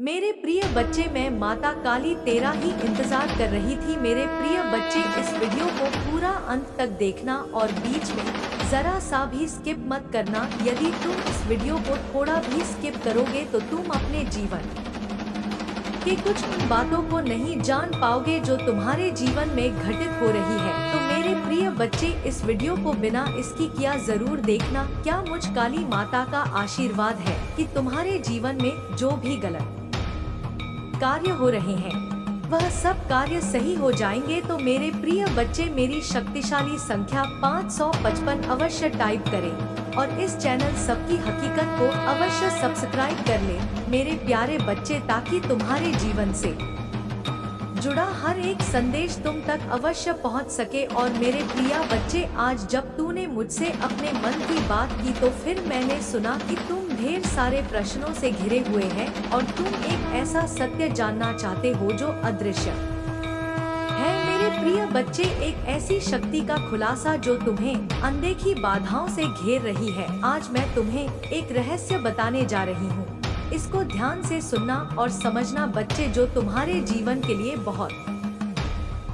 मेरे प्रिय बच्चे, मैं माता काली तेरा ही इंतजार कर रही थी। मेरे प्रिय बच्चे, इस वीडियो को पूरा अंत तक देखना और बीच में जरा सा भी स्किप मत करना। यदि तुम इस वीडियो को थोड़ा भी स्किप करोगे तो तुम अपने जीवन के कुछ उन बातों को नहीं जान पाओगे जो तुम्हारे जीवन में घटित हो रही है। तो मेरे प्रिय बच्चे, इस वीडियो को बिना इसकी किया जरूर देखना। क्या मुझ काली माता का आशीर्वाद है कि तुम्हारे जीवन में जो भी गलत कार्य हो रहे हैं वह सब कार्य सही हो जाएंगे। तो मेरे प्रिय बच्चे, मेरी शक्तिशाली संख्या 555 अवश्य टाइप करें और इस चैनल सबकी हकीकत को अवश्य सब्सक्राइब कर लें मेरे प्यारे बच्चे, ताकि तुम्हारे जीवन से जुड़ा हर एक संदेश तुम तक अवश्य पहुंच सके। और मेरे प्रिय बच्चे, आज जब तूने मुझसे अपने मन की बात की तो फिर मैंने सुना कि तुम ढेर सारे प्रश्नों से घिरे हुए हैं और तुम एक ऐसा सत्य जानना चाहते हो जो अदृश्य है। मेरे प्रिय बच्चे, एक ऐसी शक्ति का खुलासा जो तुम्हें अनदेखी बाधाओं से घेर रही है। आज मैं तुम्हें एक रहस्य बताने जा रही हूँ। इसको ध्यान से सुनना और समझना बच्चे, जो तुम्हारे जीवन के लिए बहुत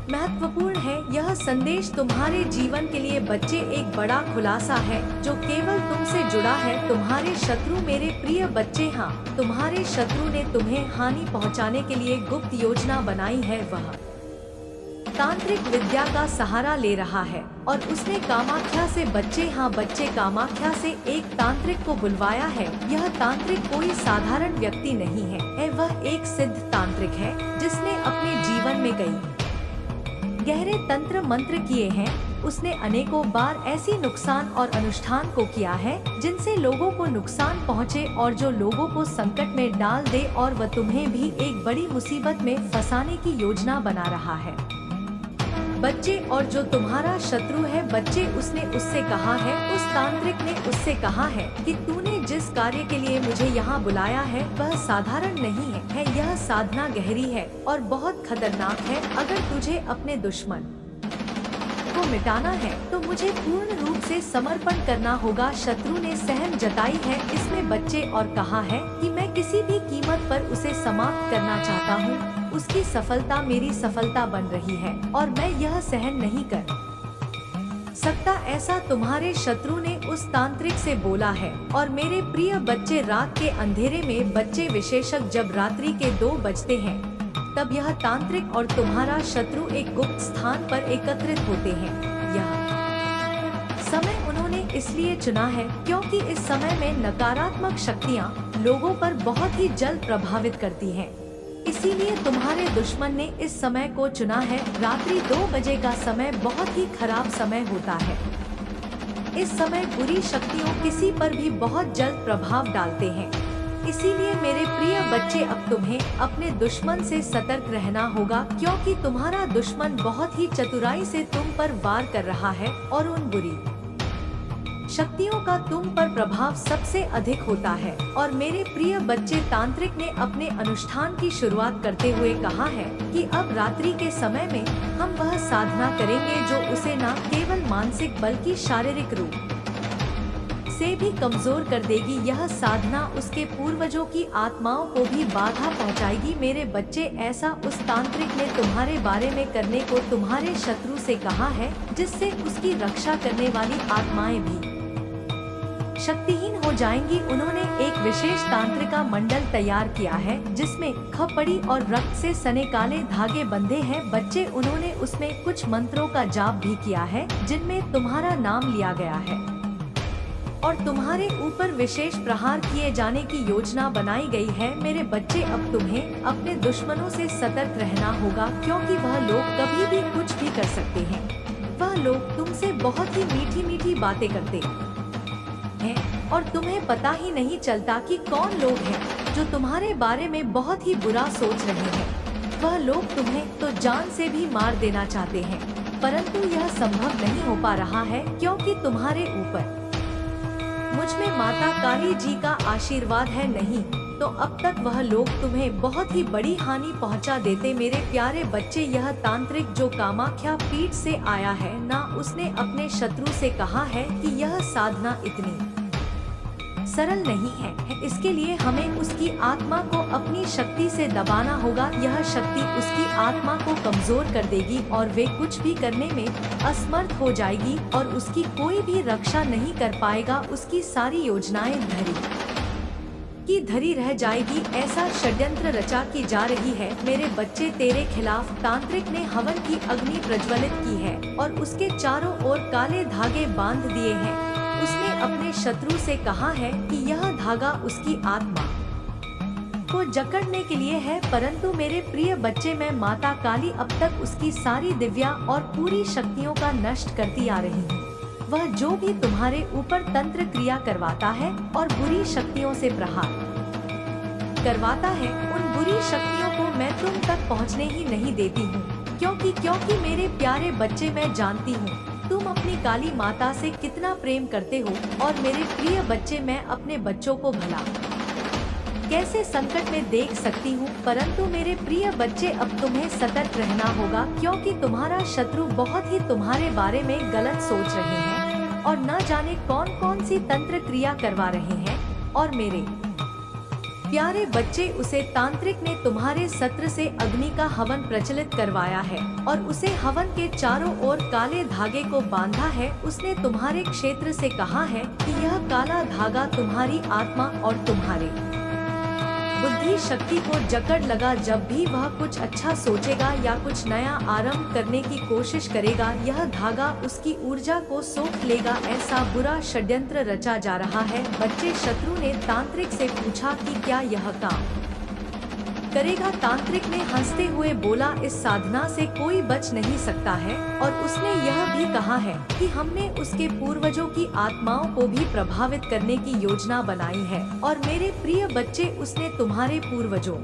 महत्वपूर्ण है। यह संदेश तुम्हारे जीवन के लिए बच्चे एक बड़ा खुलासा है जो केवल तुमसे जुड़ा है। तुम्हारे शत्रु, मेरे प्रिय बच्चे, हाँ, तुम्हारे शत्रु ने तुम्हें हानि पहुंचाने के लिए गुप्त योजना बनाई है। वह तांत्रिक विद्या का सहारा ले रहा है और उसने कामाख्या से, बच्चे, हाँ बच्चे, कामाख्या से एक तांत्रिक को बुलवाया है। यह तांत्रिक कोई साधारण व्यक्ति नहीं है, वह एक सिद्ध तांत्रिक है जिसने अपने जीवन में कई गहरे तंत्र मंत्र किए हैं। उसने अनेकों बार ऐसी नुकसान और अनुष्ठान को किया है जिनसे लोगों को नुकसान पहुँचे और जो लोगों को संकट में डाल दे, और वह तुम्हें भी एक बड़ी मुसीबत में फंसाने की योजना बना रहा है बच्चे। और जो तुम्हारा शत्रु है बच्चे, उसने उससे कहा है, उस तांत्रिक ने उससे कहा है कि तूने जिस कार्य के लिए मुझे यहाँ बुलाया है वह साधारण नहीं है। यह साधना गहरी है और बहुत खतरनाक है। अगर तुझे अपने दुश्मन को मिटाना है तो मुझे पूर्ण रूप से समर्पण करना होगा। शत्रु ने सहम जताई है इसमें बच्चे और कहा है कि मैं किसी भी कीमत पर उसे समाप्त करना चाहता हूँ। उसकी सफलता मेरी सफलता बन रही है और मैं यह सहन नहीं कर सकता। ऐसा तुम्हारे शत्रु ने उस तांत्रिक से बोला है। और मेरे प्रिय बच्चे, रात के अंधेरे में बच्चे, विशेषज्ञ जब रात्रि के 2 बजते हैं तब यह तांत्रिक और तुम्हारा शत्रु एक गुप्त स्थान पर एकत्रित होते हैं। यह समय उन्होंने इसलिए चुना है क्योंकि इस समय में नकारात्मक शक्तियाँ लोगों पर बहुत ही जल्द प्रभावित करती हैं। इसीलिए तुम्हारे दुश्मन ने इस समय को चुना है। रात्रि 2 बजे का समय बहुत ही खराब समय होता है। इस समय बुरी शक्तियाँ किसी पर भी बहुत जल्द प्रभाव डालते हैं। इसीलिए मेरे प्रिय बच्चे, अब तुम्हें अपने दुश्मन से सतर्क रहना होगा क्योंकि तुम्हारा दुश्मन बहुत ही चतुराई से तुम पर वार कर रहा है और उन बुरी शक्तियों का तुम पर प्रभाव सबसे अधिक होता है। और मेरे प्रिय बच्चे, तांत्रिक ने अपने अनुष्ठान की शुरुआत करते हुए कहा है कि अब रात्रि के समय में हम वह साधना करेंगे जो उसे न केवल मानसिक बल्कि शारीरिक रूप से भी कमजोर कर देगी। यह साधना उसके पूर्वजों की आत्माओं को भी बाधा पहुंचाएगी। मेरे बच्चे, ऐसा उस तांत्रिक ने तुम्हारे बारे में करने को तुम्हारे शत्रु से कहा है जिससे उसकी रक्षा करने वाली आत्माएं भी शक्तिहीन हो जाएंगी। उन्होंने एक विशेष तांत्रिका मंडल तैयार किया है जिसमें खपड़ी और रक्त से सने काले धागे बंधे हैं। बच्चे, उन्होंने उसमें कुछ मंत्रों का जाप भी किया है जिनमें तुम्हारा नाम लिया गया है और तुम्हारे ऊपर विशेष प्रहार किए जाने की योजना बनाई गई है। मेरे बच्चे, अब तुम्हें अपने दुश्मनों से सतर्क रहना होगा क्योंकि वह लोग कभी भी कुछ भी कर सकते हैं। वह लोग तुमसे बहुत ही मीठी मीठी बातें करते हैं और तुम्हें पता ही नहीं चलता कि कौन लोग हैं जो तुम्हारे बारे में बहुत ही बुरा सोच रहे हैं। वह लोग तुम्हें तो जान से भी मार देना चाहते हैं, परंतु यह संभव नहीं हो पा रहा है क्योंकि तुम्हारे ऊपर मुझ में माता काली जी का आशीर्वाद है। नहीं तो अब तक वह लोग तुम्हें बहुत ही बड़ी हानि पहुंचा देते। मेरे प्यारे बच्चे, यह तांत्रिक जो कामाख्या पीठ से आया है ना, उसने अपने शत्रु से कहा है कि यह साधना इतनी सरल नहीं है। इसके लिए हमें उसकी आत्मा को अपनी शक्ति से दबाना होगा। यह शक्ति उसकी आत्मा को कमजोर कर देगी और वे कुछ भी करने में असमर्थ हो जाएगी और उसकी कोई भी रक्षा नहीं कर पाएगा। उसकी सारी योजनाएं धरी रह जाएगी। ऐसा षड्यंत्र रचा की जा रही है। मेरे बच्चे, तेरे खिलाफ तांत्रिक ने हवन की अग्नि प्रज्वलित की है और उसके चारों ओर काले धागे बांध दिए हैं। उसने अपने शत्रु से कहा है कि यह धागा उसकी आत्मा को जकड़ने के लिए है, परंतु मेरे प्रिय बच्चे, मैं माता काली अब तक उसकी सारी दिव्या और पूरी शक्तियों का नष्ट करती आ रही हूँ। वह जो भी तुम्हारे ऊपर तंत्र क्रिया करवाता है और बुरी शक्तियों से प्रहार करवाता है, उन बुरी शक्तियों को मैं तुम तक पहुँचने ही नहीं देती हूँ। क्योंकि मेरे प्यारे बच्चे, मैं जानती हूँ तुम अपनी काली माता से कितना प्रेम करते हो और मेरे प्रिय बच्चे, मैं अपने बच्चों को भला कैसे संकट में देख सकती हूँ, परंतु मेरे प्रिय बच्चे, अब तुम्हें सतर्क रहना होगा क्योंकि तुम्हारा शत्रु बहुत ही तुम्हारे बारे में गलत सोच रहे हैं और न जाने कौन कौन सी तंत्र क्रिया करवा रहे हैं। और मेरे प्यारे बच्चे, उसे तांत्रिक ने तुम्हारे सत्र से अग्नि का हवन प्रचलित करवाया है और उसे हवन के चारों ओर काले धागे को बांधा है। उसने तुम्हारे क्षेत्र से कहा है कि यह काला धागा तुम्हारी आत्मा और तुम्हारे बुद्धि शक्ति को जकड़ लगा। जब भी वह कुछ अच्छा सोचेगा या कुछ नया आरंभ करने की कोशिश करेगा, यह धागा उसकी ऊर्जा को सोख लेगा। ऐसा बुरा षड्यंत्र रचा जा रहा है। बच्चे, शत्रु ने तांत्रिक से पूछा कि क्या यह काम करेगा। तांत्रिक ने हंसते हुए बोला, इस साधना से कोई बच नहीं सकता है। और उसने यह भी कहा है कि हमने उसके पूर्वजों की आत्माओं को भी प्रभावित करने की योजना बनाई है। और मेरे प्रिय बच्चे, उसने तुम्हारे पूर्वजों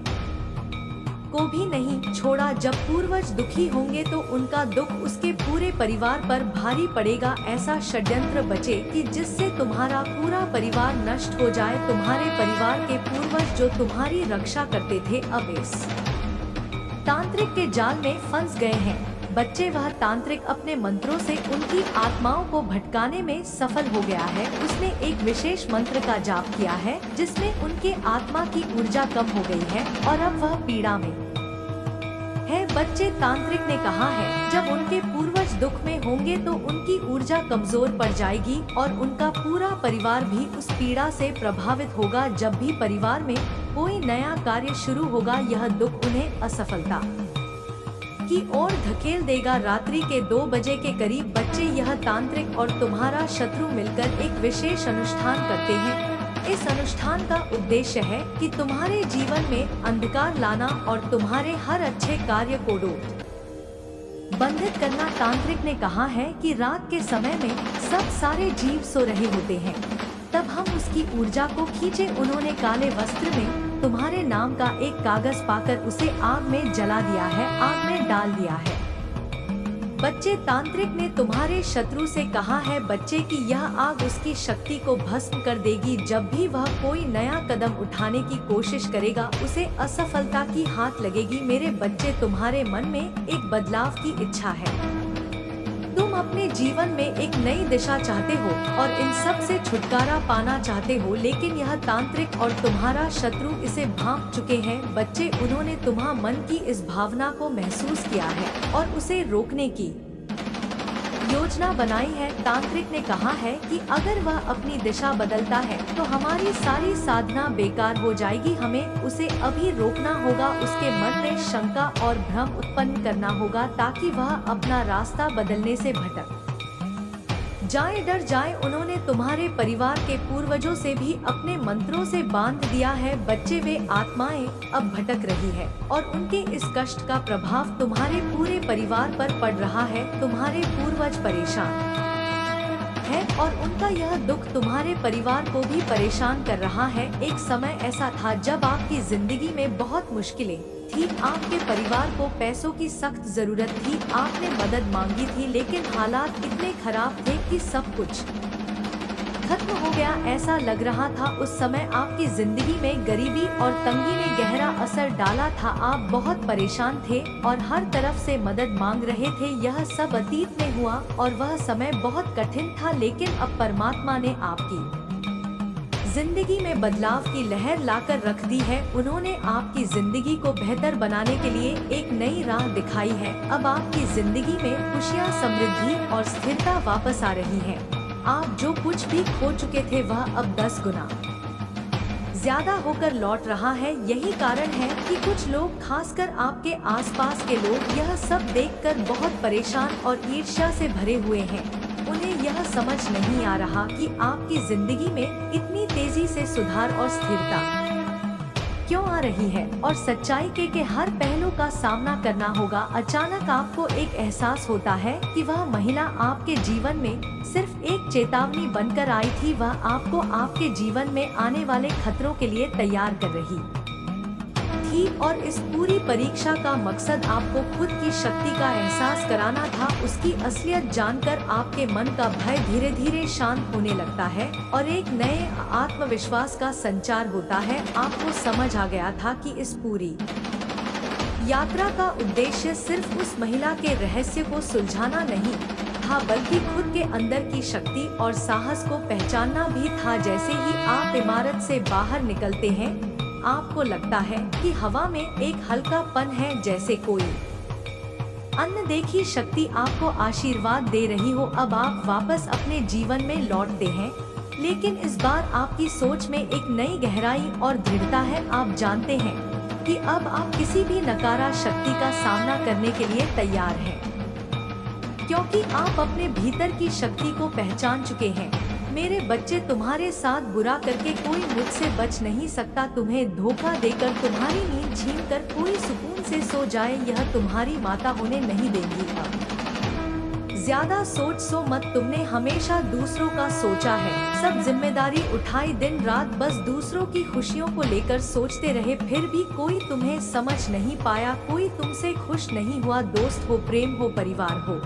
को भी नहीं छोड़ा। जब पूर्वज दुखी होंगे तो उनका दुख उसके पूरे परिवार पर भारी पड़ेगा। ऐसा षड्यंत्र बचे कि जिससे तुम्हारा पूरा परिवार नष्ट हो जाए। तुम्हारे परिवार के पूर्वज जो तुम्हारी रक्षा करते थे, अब इस तांत्रिक के जाल में फंस गए हैं। बच्चे, वह तांत्रिक अपने मंत्रों से उनकी आत्माओं को भटकाने में सफल हो गया है। उसने एक विशेष मंत्र का जाप किया है जिसमें उनके आत्मा की ऊर्जा कम हो गई है और अब वह पीड़ा में है। बच्चे, तांत्रिक ने कहा है जब उनके पूर्वज दुख में होंगे तो उनकी ऊर्जा कमजोर पड़ जाएगी और उनका पूरा परिवार भी उस पीड़ा से प्रभावित होगा। जब भी परिवार में कोई नया कार्य शुरू होगा, यह दुख उन्हें असफलता की ओर धकेल देगा। रात्रि के 2 बजे के करीब बच्चे, यह तांत्रिक और तुम्हारा शत्रु मिलकर एक विशेष अनुष्ठान करते हैं। इस अनुष्ठान का उद्देश्य है कि तुम्हारे जीवन में अंधकार लाना और तुम्हारे हर अच्छे कार्य को बंधित करना। तांत्रिक ने कहा है कि रात के समय में सब सारे जीव सो रहे होते हैं, तब हम उसकी ऊर्जा को खींचे। उन्होंने काले वस्त्र में तुम्हारे नाम का एक कागज पाकर उसे आग में जला दिया है, आग में डाल दिया है। बच्चे, तांत्रिक ने तुम्हारे शत्रु से कहा है बच्चे कि यह आग उसकी शक्ति को भस्म कर देगी। जब भी वह कोई नया कदम उठाने की कोशिश करेगा, उसे असफलता की हाथ लगेगी। मेरे बच्चे, तुम्हारे मन में एक बदलाव की इच्छा है। तुम अपने जीवन में एक नई दिशा चाहते हो और इन सब से छुटकारा पाना चाहते हो, लेकिन यह तांत्रिक और तुम्हारा शत्रु इसे भांप चुके हैं। बच्चे, उन्होंने तुम्हारे मन की इस भावना को महसूस किया है और उसे रोकने की योजना बनाई है। तांत्रिक ने कहा है कि अगर वह अपनी दिशा बदलता है तो हमारी सारी साधना बेकार हो जाएगी। हमें उसे अभी रोकना होगा, उसके मन में शंका और भ्रम उत्पन्न करना होगा ताकि वह अपना रास्ता बदलने से भटक जाए, डर जाए। उन्होंने तुम्हारे परिवार के पूर्वजों से भी अपने मंत्रों से बांध दिया है। बच्चे, वे आत्माएं अब भटक रही है और उनके इस कष्ट का प्रभाव तुम्हारे पूरे परिवार पर पड़ रहा है। तुम्हारे पूर्वज परेशान है और उनका यह दुख तुम्हारे परिवार को भी परेशान कर रहा है। एक समय ऐसा था जब आपकी जिंदगी में बहुत मुश्किलें थी, आपके परिवार को पैसों की सख्त जरूरत थी, आपने मदद मांगी थी, लेकिन हालात इतने खराब थे कि सब कुछ खत्म हो गया ऐसा लग रहा था। उस समय आपकी जिंदगी में गरीबी और तंगी ने गहरा असर डाला था। आप बहुत परेशान थे और हर तरफ से मदद मांग रहे थे। यह सब अतीत में हुआ और वह समय बहुत कठिन था, लेकिन अब परमात्मा ने आपकी जिंदगी में बदलाव की लहर लाकर रख दी है। उन्होंने आपकी जिंदगी को बेहतर बनाने के लिए एक नई राह दिखाई है। अब आपकी जिंदगी में खुशियाँ, समृद्धि और स्थिरता वापस आ रही है। आप जो कुछ भी खो चुके थे वह अब 10 गुना ज्यादा होकर लौट रहा है। यही कारण है कि कुछ लोग, खासकर आपके आसपास के लोग, यह सब देखकर बहुत परेशान और ईर्ष्या से भरे हुए हैं। उन्हें यह समझ नहीं आ रहा कि आपकी जिंदगी में इतनी तेजी से सुधार और स्थिरता क्यों आ रही है और सच्चाई के हर पहलू का सामना करना होगा। अचानक आपको एक एहसास होता है कि वह महिला आपके जीवन में सिर्फ एक चेतावनी बनकर आई थी। वह आपको आपके जीवन में आने वाले खतरों के लिए तैयार कर रही थी और इस पूरी परीक्षा का मकसद आपको खुद की शक्ति का एहसास कराना था। उसकी असलियत जानकर आपके मन का भय धीरे धीरे शांत होने लगता है और एक नए आत्मविश्वास का संचार होता है। आपको समझ आ गया था कि इस पूरी यात्रा का उद्देश्य सिर्फ उस महिला के रहस्य को सुलझाना नहीं था, बल्कि खुद के अंदर की शक्ति और साहस को पहचानना भी था। जैसे ही आप इमारत से बाहर निकलते हैं, आपको लगता है कि हवा में एक हल्कापन है, जैसे कोई अनदेखी शक्ति आपको आशीर्वाद दे रही हो। अब आप वापस अपने जीवन में लौटते हैं, लेकिन इस बार आपकी सोच में एक नई गहराई और दृढ़ता है। आप जानते हैं कि अब आप किसी भी नकारा शक्ति का सामना करने के लिए तैयार हैं, क्योंकि आप अपने भीतर की शक्ति को पहचान चुके हैं। मेरे बच्चे, तुम्हारे साथ बुरा करके कोई मुझसे बच नहीं सकता। तुम्हें धोखा देकर, तुम्हारी नींद छीनकर कोई सुकून से सो जाए, यह तुम्हारी माता होने नहीं देगी। अब ज्यादा सोच मत। तुमने हमेशा दूसरों का सोचा है, सब जिम्मेदारी उठाई, दिन रात बस दूसरों की खुशियों को लेकर सोचते रहे, फिर भी कोई तुम्हें समझ नहीं पाया, कोई तुमसे खुश नहीं हुआ। दोस्त हो, प्रेम हो, परिवार हो,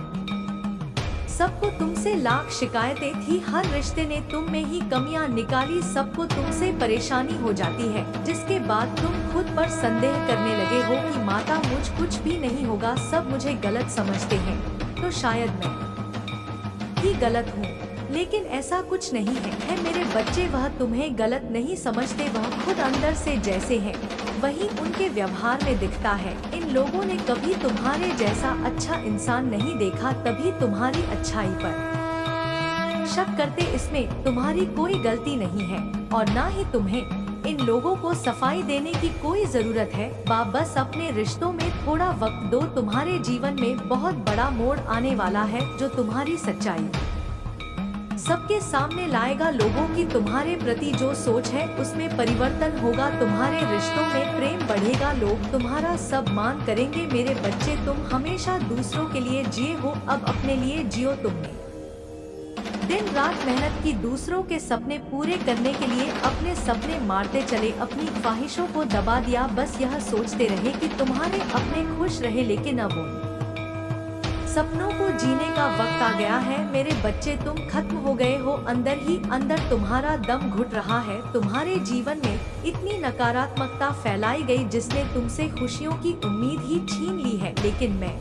सबको तुमसे लाख शिकायतें थी। हर रिश्ते ने तुम में ही कमियां निकाली। सबको तुमसे परेशानी हो जाती है, जिसके बाद तुम खुद पर संदेह करने लगे हो कि माता, मुझ कुछ भी नहीं होगा, सब मुझे गलत समझते हैं, तो शायद मैं ही गलत हूँ। लेकिन ऐसा कुछ नहीं है मेरे बच्चे, वह तुम्हें गलत नहीं समझते। वह खुद अंदर से जैसे हैं, वही उनके व्यवहार में दिखता है। इन लोगों ने कभी तुम्हारे जैसा अच्छा इंसान नहीं देखा, तभी तुम्हारी अच्छाई पर शक करते। इसमें तुम्हारी कोई गलती नहीं है और ना ही तुम्हें इन लोगों को सफाई देने की कोई जरूरत है। बस अपने रिश्तों में थोड़ा वक्त दो। तुम्हारे जीवन में बहुत बड़ा मोड़ आने वाला है, जो तुम्हारी सच्चाई सबके सामने लाएगा। लोगों की तुम्हारे प्रति जो सोच है, उसमें परिवर्तन होगा। तुम्हारे रिश्तों में प्रेम बढ़ेगा, लोग तुम्हारा सब मान करेंगे। मेरे बच्चे, तुम हमेशा दूसरों के लिए जिए हो, अब अपने लिए जियो। तुमने दिन रात मेहनत की, दूसरों के सपने पूरे करने के लिए अपने सपने मारते चले, अपनी ख्वाहिशों को दबा दिया। बस यह सोचते रहे कि तुम्हारे अपने खुश रहे, लेकिन अब उन सपनों को जीने का वक्त आ गया है। मेरे बच्चे, तुम खत्म हो गए हो। अंदर ही अंदर तुम्हारा दम घुट रहा है। तुम्हारे जीवन में इतनी नकारात्मकता फैलाई गई, जिसने तुमसे खुशियों की उम्मीद ही छीन ली है। लेकिन मैं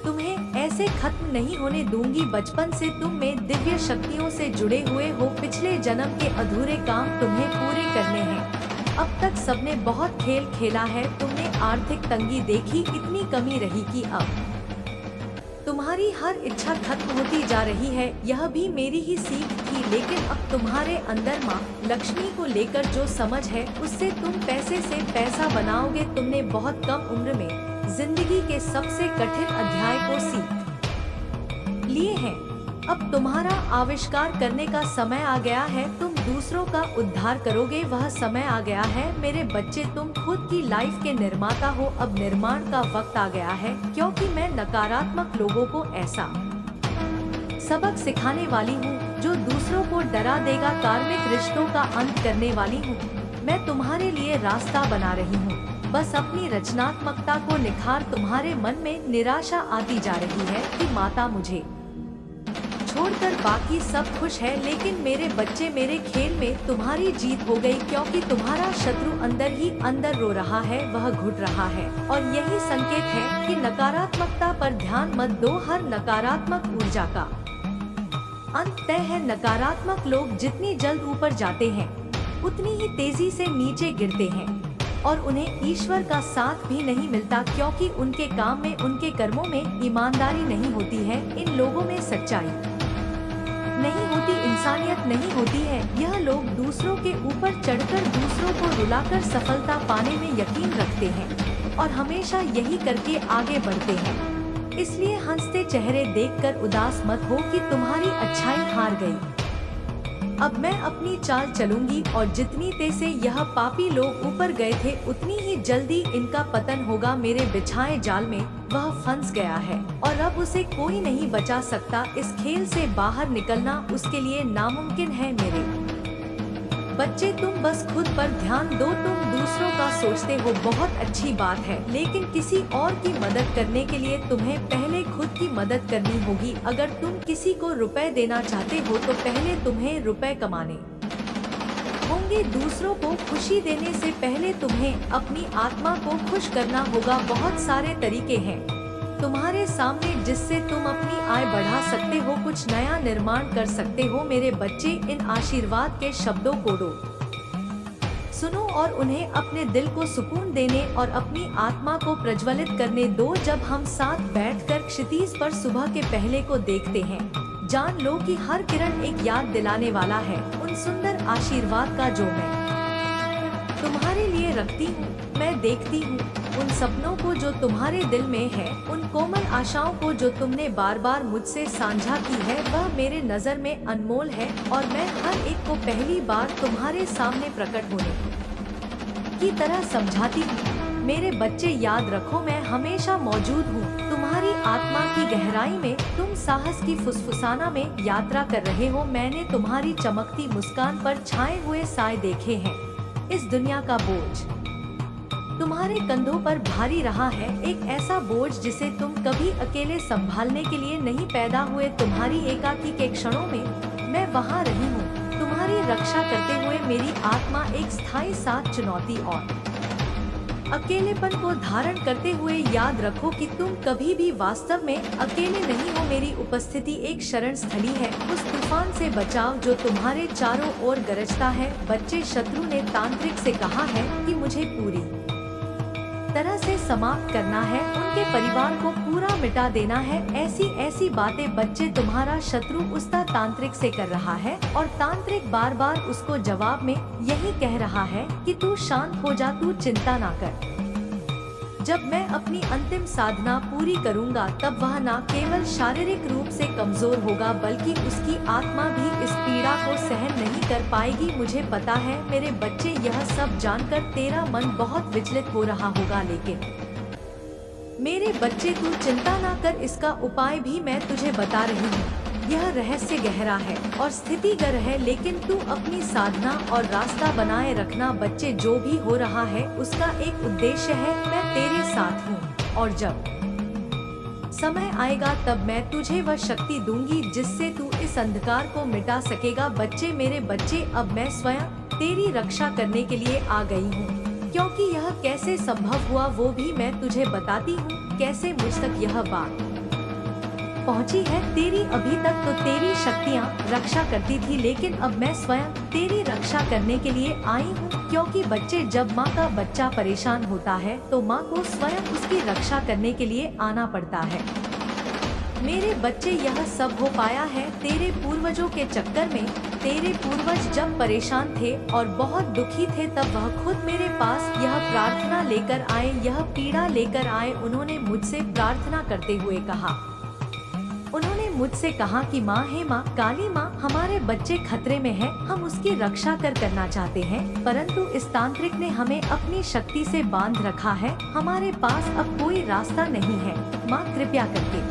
तुम्हें ऐसे खत्म नहीं होने दूंगी। बचपन से तुम में दिव्य शक्तियों से जुड़े हुए हो। पिछले जन्म के अधूरे काम तुम्हें पूरे करने हैं। अब तक सबने बहुत खेल खेला है। तुमने आर्थिक तंगी देखी, इतनी कमी रही कि अब तुम्हारी हर इच्छा खत्म होती जा रही है। यह भी मेरी ही सीख थी, लेकिन अब तुम्हारे अंदर माँ लक्ष्मी को लेकर जो समझ है, उससे तुम पैसे से पैसा बनाओगे। तुमने बहुत कम उम्र में जिंदगी के सबसे कठिन अध्याय को सीख लिए हैं। अब तुम्हारा आविष्कार करने का समय आ गया है। तुम दूसरों का उद्धार करोगे, वह समय आ गया है। मेरे बच्चे, तुम खुद की लाइफ के निर्माता हो। अब निर्माण का वक्त आ गया है, क्योंकि मैं नकारात्मक लोगों को ऐसा सबक सिखाने वाली हूँ जो दूसरों को डरा देगा। कार्मिक रिश्तों का अंत करने वाली हूँ। मैं तुम्हारे लिए रास्ता बना रही हूँ। बस अपनी रचनात्मकता को निखार। तुम्हारे मन में निराशा आती जा रही है कि माता, मुझे छोड़कर बाकी सब खुश है। लेकिन मेरे बच्चे, मेरे खेल में तुम्हारी जीत हो गई, क्योंकि तुम्हारा शत्रु अंदर ही अंदर रो रहा है, वह घुट रहा है। और यही संकेत है कि नकारात्मकता पर ध्यान मत दो। हर नकारात्मक ऊर्जा का अंत तय है। नकारात्मक लोग जितनी जल्द ऊपर जाते हैं उतनी ही तेजी से नीचे गिरते हैं और उन्हें ईश्वर का साथ भी नहीं मिलता, क्योंकि उनके काम में, उनके कर्मों में ईमानदारी नहीं होती है। इन लोगों में सच्चाई नहीं होती, इंसानियत नहीं होती है। यह लोग दूसरों के ऊपर चढ़कर दूसरों को रुलाकर सफलता पाने में यकीन रखते हैं और हमेशा यही करके आगे बढ़ते हैं। इसलिए हंसते चेहरे देखकर उदास मत हो कि तुम्हारी अच्छाई हार गई। अब मैं अपनी चाल चलूंगी और जितनी तेज से यह पापी लोग ऊपर गए थे उतनी ही जल्दी इनका पतन होगा। मेरे बिछाए जाल में वह फंस गया है और अब उसे कोई नहीं बचा सकता। इस खेल से बाहर निकलना उसके लिए नामुमकिन है। मेरे बच्चे, तुम बस खुद पर ध्यान दो। तुम दूसरों का सोचते हो, बहुत अच्छी बात है, लेकिन किसी और की मदद करने के लिए तुम्हें पहले खुद की मदद करनी होगी। अगर तुम किसी को रुपए देना चाहते हो तो पहले तुम्हें रुपए कमाने होंगे। दूसरों को खुशी देने से पहले तुम्हें अपनी आत्मा को खुश करना होगा। बहुत सारे तरीके हैं तुम्हारे सामने जिससे तुम अपनी आय बढ़ा सकते हो, कुछ नया निर्माण कर सकते हो। मेरे बच्चे, इन आशीर्वाद के शब्दों को सुनो और उन्हें अपने दिल को सुकून देने और अपनी आत्मा को प्रज्वलित करने दो। जब हम साथ बैठकर क्षितिज पर सुबह के पहले को देखते हैं, जान लो कि हर किरण एक याद दिलाने वाला है उन सुंदर आशीर्वाद का जो मैं तुम्हारे लिए रखती हूँ। मैं देखती हूँ उन सपनों को जो तुम्हारे दिल में है, उन कोमल आशाओं को जो तुमने बार बार मुझसे साझा की है। वह मेरे नजर में अनमोल है और मैं हर एक को पहली बार तुम्हारे सामने प्रकट होने की तरह समझाती हूँ। मेरे बच्चे, याद रखो, मैं हमेशा मौजूद हूँ तुम्हारी आत्मा की गहराई में। तुम साहस की फुसफुसाना में यात्रा कर रहे हो। मैंने तुम्हारी चमकती मुस्कान पर छाए हुए साए देखे हैं। इस दुनिया का बोझ तुम्हारे कंधों पर भारी रहा है, एक ऐसा बोझ जिसे तुम कभी अकेले संभालने के लिए नहीं पैदा हुए। तुम्हारी एकाकी के क्षणों में मैं वहाँ रही हूँ, तुम्हारी रक्षा करते हुए। मेरी आत्मा एक स्थायी साथ चुनौती और अकेलेपन को धारण करते हुए। याद रखो कि तुम कभी भी वास्तव में अकेले नहीं हो। मेरी उपस्थिति एक शरण स्थली है उस तूफान से बचाव जो तुम्हारे चारों ओर गरजता है। बच्चे, शत्रु ने तांत्रिक से कहा है कि मुझे पूरी तरह से समाप्त करना है, उनके परिवार को पूरा मिटा देना है। ऐसी बातें बच्चे तुम्हारा शत्रु उस्ता तांत्रिक से कर रहा है और तांत्रिक बार बार उसको जवाब में यही कह रहा है कि तू शांत हो जा, तू चिंता ना कर। जब मैं अपनी अंतिम साधना पूरी करूंगा तब वह न केवल शारीरिक रूप से कमजोर होगा बल्कि उसकी आत्मा भी इस पीड़ा को सहन नहीं कर पाएगी। मुझे पता है मेरे बच्चे, यह सब जानकर तेरा मन बहुत विचलित हो रहा होगा, लेकिन मेरे बच्चे तू चिंता ना कर, इसका उपाय भी मैं तुझे बता रही हूँ। यह रहस्य गहरा है और स्थितिगर है, लेकिन तू अपनी साधना और रास्ता बनाए रखना। बच्चे, जो भी हो रहा है उसका एक उद्देश्य है। मैं तेरे साथ हूँ और जब समय आएगा तब मैं तुझे वह शक्ति दूंगी जिससे तू इस अंधकार को मिटा सकेगा। बच्चे, मेरे बच्चे, अब मैं स्वयं तेरी रक्षा करने के लिए आ गई हूँ, क्योंकि यह कैसे संभव हुआ वो भी मैं तुझे बताती हूँ। कैसे मुझ तक यह बात पहुंची है। तेरी अभी तक तो तेरी शक्तियाँ रक्षा करती थी, लेकिन अब मैं स्वयं तेरी रक्षा करने के लिए आई हूँ। क्योंकि बच्चे, जब माँ का बच्चा परेशान होता है तो माँ को स्वयं उसकी रक्षा करने के लिए आना पड़ता है। मेरे बच्चे, यह सब हो पाया है तेरे पूर्वजों के चक्कर में। तेरे पूर्वज जब परेशान थे और बहुत दुखी थे तब वह खुद मेरे पास यह प्रार्थना लेकर आए, यह पीड़ा लेकर आए। उन्होंने मुझसे प्रार्थना करते हुए कहा, उन्होंने मुझसे कहा कि माँ, हे माँ, काली माँ, हमारे बच्चे खतरे में है, हम उसकी रक्षा करना चाहते हैं, परंतु इस तांत्रिक ने हमें अपनी शक्ति से बांध रखा है, हमारे पास अब कोई रास्ता नहीं है। माँ, कृपया करके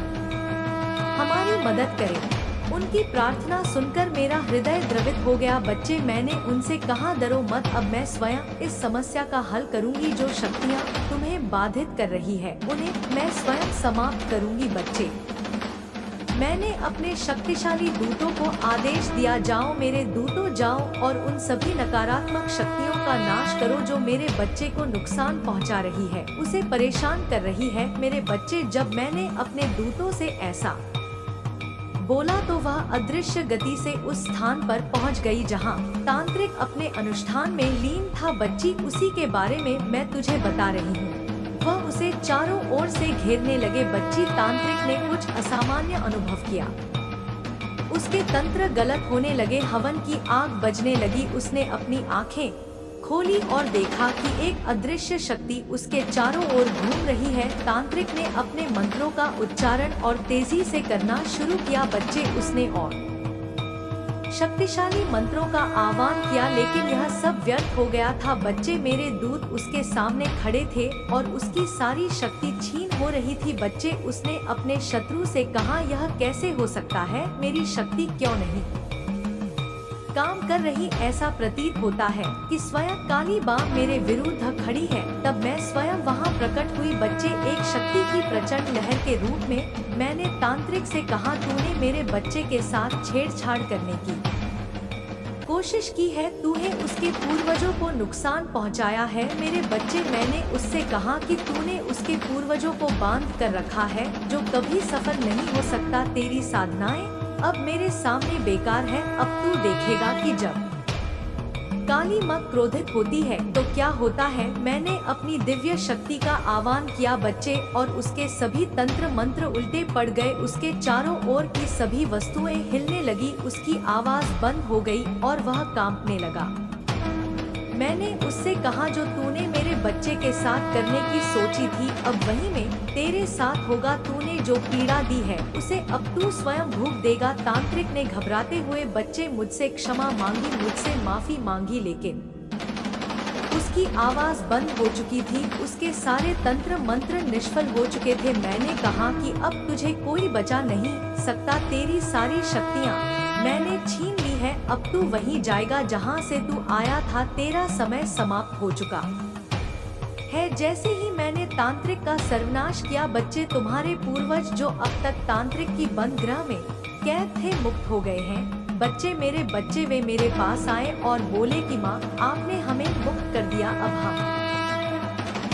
हमारी मदद करें। उनकी प्रार्थना सुनकर मेरा हृदय द्रवित हो गया। बच्चे, मैंने उनसे कहा, डरो मत, अब मैं स्वयं इस समस्या का हल करूंगी। जो शक्तियाँ तुम्हें बाधित कर रही है उन्हें मैं स्वयं समाप्त करूंगी। बच्चे, मैंने अपने शक्तिशाली दूतों को आदेश दिया, जाओ मेरे दूतों, जाओ और उन सभी नकारात्मक शक्तियों का नाश करो जो मेरे बच्चे को नुकसान पहुंचा रही है, उसे परेशान कर रही है। मेरे बच्चे, जब मैंने अपने दूतों से ऐसा बोला तो वह अदृश्य गति से उस स्थान पर पहुंच गई जहां तांत्रिक अपने अनुष्ठान में लीन था। बच्ची, उसी के बारे में मैं तुझे बता रही हूँ। वह उसे चारों ओर से घेरने लगे। बच्ची, तांत्रिक ने कुछ असामान्य अनुभव किया। उसके तंत्र गलत होने लगे, हवन की आग बजने लगी। उसने अपनी आंखें खोली और देखा कि एक अदृश्य शक्ति उसके चारों ओर घूम रही है। तांत्रिक ने अपने मंत्रों का उच्चारण और तेजी से करना शुरू किया। बच्चे, उसने और शक्तिशाली मंत्रों का आह्वान किया, लेकिन यह सब व्यर्थ हो गया था। बच्चे, मेरे दूत उसके सामने खड़े थे और उसकी सारी शक्ति छीन हो रही थी। बच्चे, उसने अपने शत्रु से कहा, यह कैसे हो सकता है? मेरी शक्ति क्यों नहीं काम कर रही? ऐसा प्रतीत होता है कि स्वयं काली मां मेरे विरुद्ध खड़ी है। तब मैं स्वयं वहां प्रकट हुई। बच्चे, एक शक्ति की प्रचंड लहर के रूप में मैंने तांत्रिक से कहा, तूने मेरे बच्चे के साथ छेड़छाड़ करने की कोशिश की है, तूने उसके पूर्वजों को नुकसान पहुंचाया है। मेरे बच्चे, मैंने उससे कहा कि तूने उसके पूर्वजों को बांध कर रखा है, जो कभी सफल नहीं हो सकता। तेरी साधनाएं अब मेरे सामने बेकार है। अब तू देखेगा कि जब काली मां क्रोधित होती है तो क्या होता है। मैंने अपनी दिव्य शक्ति का आह्वान किया बच्चे, और उसके सभी तंत्र मंत्र उल्टे पड़ गए। उसके चारों ओर की सभी वस्तुएं हिलने लगी। उसकी आवाज बंद हो गई और वह कांपने लगा। मैंने उससे कहा, जो तूने मेरे बच्चे के साथ करने की सोची थी, अब वही में तेरे साथ होगा। तूने जो पीड़ा दी है उसे अब तू स्वयं भोग देगा। तांत्रिक ने घबराते हुए बच्चे मुझसे क्षमा मांगी, मुझसे माफी मांगी, लेकिन उसकी आवाज बंद हो चुकी थी। उसके सारे तंत्र मंत्र निष्फल हो चुके थे। मैंने कहा कि अब तुझे कोई बचा नहीं सकता। तेरी सारी शक्तियाँ मैंने छीन ली है। अब तू वहीं जाएगा जहां से तू आया था। तेरा समय समाप्त हो चुका है। जैसे ही मैंने तांत्रिक का सर्वनाश किया, बच्चे, तुम्हारे पूर्वज जो अब तक तांत्रिक की बंद गृह में कैद थे, मुक्त हो गए हैं। बच्चे, मेरे बच्चे, वे मेरे पास आए और बोले कि माँ, आपने हमें मुक्त कर दिया। अब हम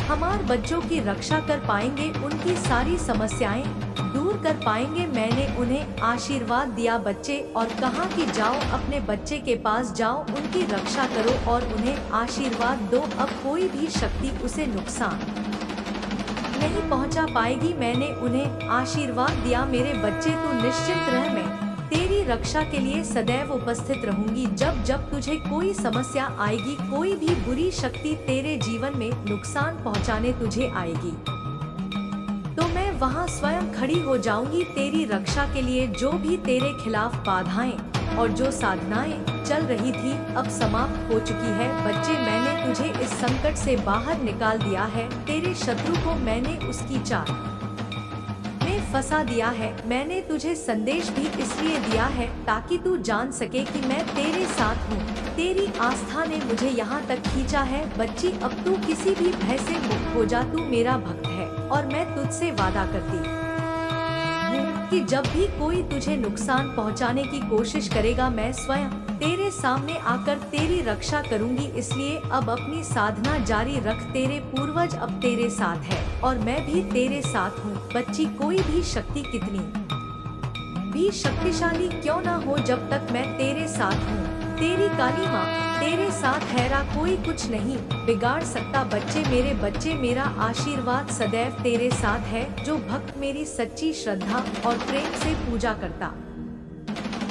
हमारे बच्चों की रक्षा कर पाएंगे, उनकी सारी समस्याएं दूर कर पाएंगे। मैंने उन्हें आशीर्वाद दिया बच्चे, और कहा कि जाओ अपने बच्चे के पास जाओ, उनकी रक्षा करो और उन्हें आशीर्वाद दो। अब कोई भी शक्ति उसे नुकसान नहीं पहुंचा पाएगी। मैंने उन्हें आशीर्वाद दिया, मेरे बच्चे, तू निश्चिंत रह, मैं तेरी रक्षा के लिए सदैव उपस्थित रहूंगी। जब जब तुझे कोई समस्या आएगी, कोई भी बुरी शक्ति तेरे जीवन में नुकसान पहुंचाने तुझे आएगी, तो मैं वहां स्वयं खड़ी हो जाऊंगी तेरी रक्षा के लिए। जो भी तेरे खिलाफ बाधाएं और जो साधनाएं चल रही थी, अब समाप्त हो चुकी है। बच्चे, मैंने तुझे इस संकट से बाहर निकाल दिया है। तेरे शत्रु को मैंने उसकी चाल में फंसा दिया है। मैंने तुझे संदेश भी इसलिए दिया है ताकि तू जान सके कि मैं तेरे साथ हूँ। तेरी आस्था ने मुझे यहाँ तक खींचा है। बच्ची, अब तू किसी भी भय से मुक्त हो जा। तू मेरा भक्त है और मैं तुझसे वादा करती हूँ कि जब भी कोई तुझे नुकसान पहुँचाने की कोशिश करेगा, मैं स्वयं तेरे सामने आकर तेरी रक्षा करूंगी। इसलिए अब अपनी साधना जारी रख। तेरे पूर्वज अब तेरे साथ है और मैं भी तेरे साथ हूँ। बच्ची, कोई भी शक्ति कितनी भी शक्तिशाली क्यों ना हो, जब तक मैं तेरे साथ हूँ, तेरी काली माँ तेरे साथ है, कोई कुछ नहीं बिगाड़ सकता। बच्चे, मेरे बच्चे, मेरा आशीर्वाद सदैव तेरे साथ है। जो भक्त मेरी सच्ची श्रद्धा और प्रेम से पूजा करता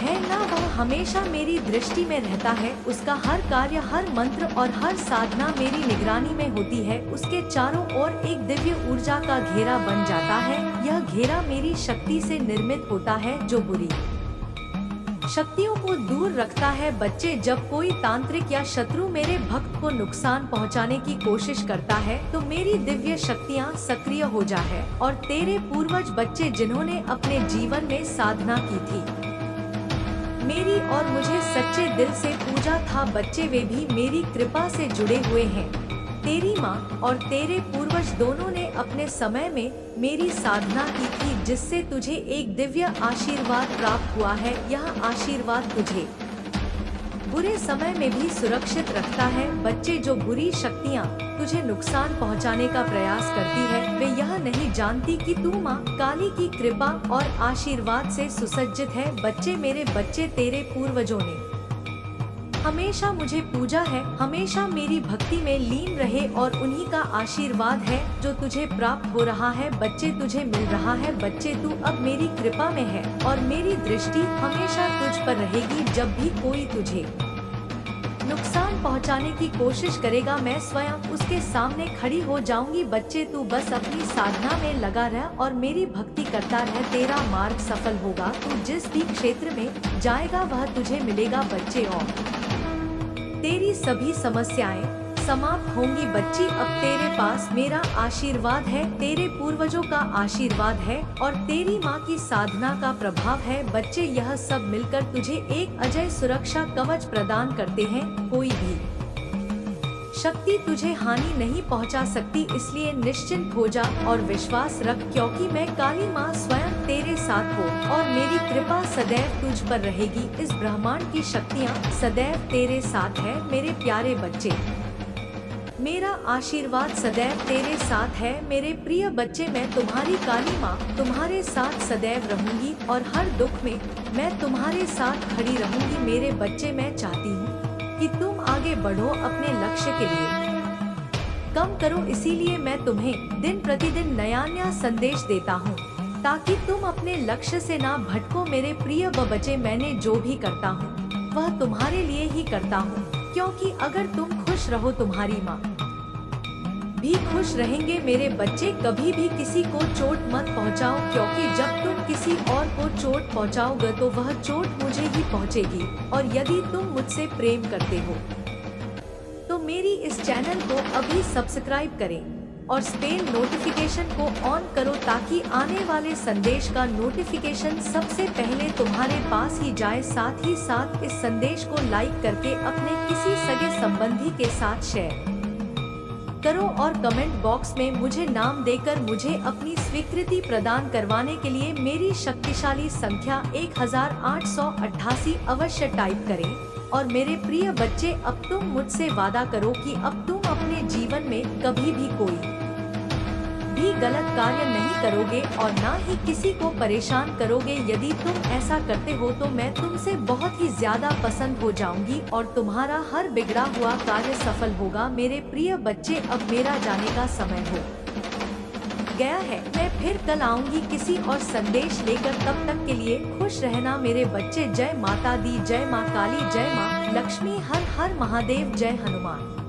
है ना, वह हमेशा मेरी दृष्टि में रहता है। उसका हर कार्य, हर मंत्र और हर साधना मेरी निगरानी में होती है। उसके चारों ओर एक दिव्य ऊर्जा का घेरा बन जाता है। यह घेरा मेरी शक्ति से निर्मित होता है, जो बुरी शक्तियों को दूर रखता है। बच्चे, जब कोई तांत्रिक या शत्रु मेरे भक्त को नुकसान पहुंचाने की कोशिश करता है, तो मेरी दिव्य शक्तियां सक्रिय हो जा है। और तेरे पूर्वज बच्चे, जिन्होंने अपने जीवन में साधना की थी, मेरी और मुझे सच्चे दिल से पूजा था, बच्चे, वे भी मेरी कृपा से जुड़े हुए हैं। तेरी माँ और तेरे पूर्वज दोनों ने अपने समय में मेरी साधना की थी, जिससे तुझे एक दिव्य आशीर्वाद प्राप्त हुआ है। यह आशीर्वाद तुझे बुरे समय में भी सुरक्षित रखता है। बच्चे, जो बुरी शक्तियाँ तुझे नुकसान पहुंचाने का प्रयास करती है, वे यह नहीं जानती कि तू माँ काली की कृपा और आशीर्वाद से सुसज्जित है। बच्चे, मेरे बच्चे, तेरे पूर्वजों ने हमेशा मुझे पूजा है, हमेशा मेरी भक्ति में लीन रहे और उन्हीं का आशीर्वाद है जो तुझे प्राप्त हो रहा है। बच्चे, तुझे मिल रहा है। बच्चे, तू अब मेरी कृपा में है और मेरी दृष्टि हमेशा तुझ पर रहेगी। जब भी कोई तुझे नुकसान पहुंचाने की कोशिश करेगा, मैं स्वयं उसके सामने खड़ी हो जाऊंगी। बच्चे, तू बस अपनी साधना में लगा रह और मेरी भक्ति करता रह। तेरा मार्ग सफल होगा। तू जिस भी क्षेत्र में जाएगा वह तुझे मिलेगा। बच्चे, और तेरी सभी समस्याएं समाप्त होंगी। बच्ची, अब तेरे पास मेरा आशीर्वाद है, तेरे पूर्वजों का आशीर्वाद है और तेरी माँ की साधना का प्रभाव है। बच्चे, यह सब मिलकर तुझे एक अजय सुरक्षा कवच प्रदान करते हैं। कोई भी शक्ति तुझे हानि नहीं पहुंचा सकती, इसलिए निश्चिंत हो जा और विश्वास रख, क्योंकि मैं काली माँ स्वयं तेरे साथ हूँ और मेरी कृपा सदैव तुझ पर रहेगी। इस ब्रह्मांड की शक्तियाँ सदैव तेरे साथ है। मेरे प्यारे बच्चे, मेरा आशीर्वाद सदैव तेरे साथ है। मेरे प्रिय बच्चे, मैं तुम्हारी काली माँ तुम्हारे साथ सदैव रहूंगी और हर दुख में मैं तुम्हारे साथ खड़ी रहूंगी। मेरे बच्चे, मैं चाहती हूँ कि तुम आगे बढ़ो अपने लक्ष्य के लिए कम करो, इसीलिए मैं तुम्हें दिन प्रतिदिन नया संदेश देता हूँ ताकि तुम अपने लक्ष्य से ना भटको। मेरे प्रिय बच्चे, मैंने जो भी करता हूँ वह तुम्हारे लिए ही करता हूँ, क्योंकि अगर तुम खुश रहो तुम्हारी माँ भी खुश रहेंगे। मेरे बच्चे, कभी भी किसी को चोट मत पहुंचाओ, क्योंकि जब तुम किसी और को चोट पहुंचाओगे तो वह चोट मुझे ही पहुंचेगी। और यदि तुम मुझसे प्रेम करते हो तो मेरी इस चैनल को अभी सब्सक्राइब करें और बेल नोटिफिकेशन को ऑन करो ताकि आने वाले संदेश का नोटिफिकेशन सबसे पहले तुम्हारे पास ही जाए। साथ ही साथ इस संदेश को लाइक करके अपने किसी सगे संबंधी के साथ शेयर करो और कमेंट बॉक्स में मुझे नाम देकर मुझे अपनी स्वीकृति प्रदान करवाने के लिए मेरी शक्तिशाली संख्या 1888 अवश्य टाइप करें। और मेरे प्रिय बच्चे, अब तुम मुझसे वादा करो कि अब तुम अपने जीवन में कभी भी कोई भी गलत कार्य नहीं करोगे और ना ही किसी को परेशान करोगे। यदि तुम ऐसा करते हो तो मैं तुमसे बहुत ही ज्यादा पसंद हो जाऊंगी और तुम्हारा हर बिगड़ा हुआ कार्य सफल होगा। मेरे प्रिय बच्चे, अब मेरा जाने का समय हो गया है। मैं फिर कल आऊंगी किसी और संदेश लेकर। तब तक के लिए खुश रहना मेरे बच्चे। जय माता दी, जय माँ काली, जय माँ लक्ष्मी, हर हर महादेव, जय हनुमान।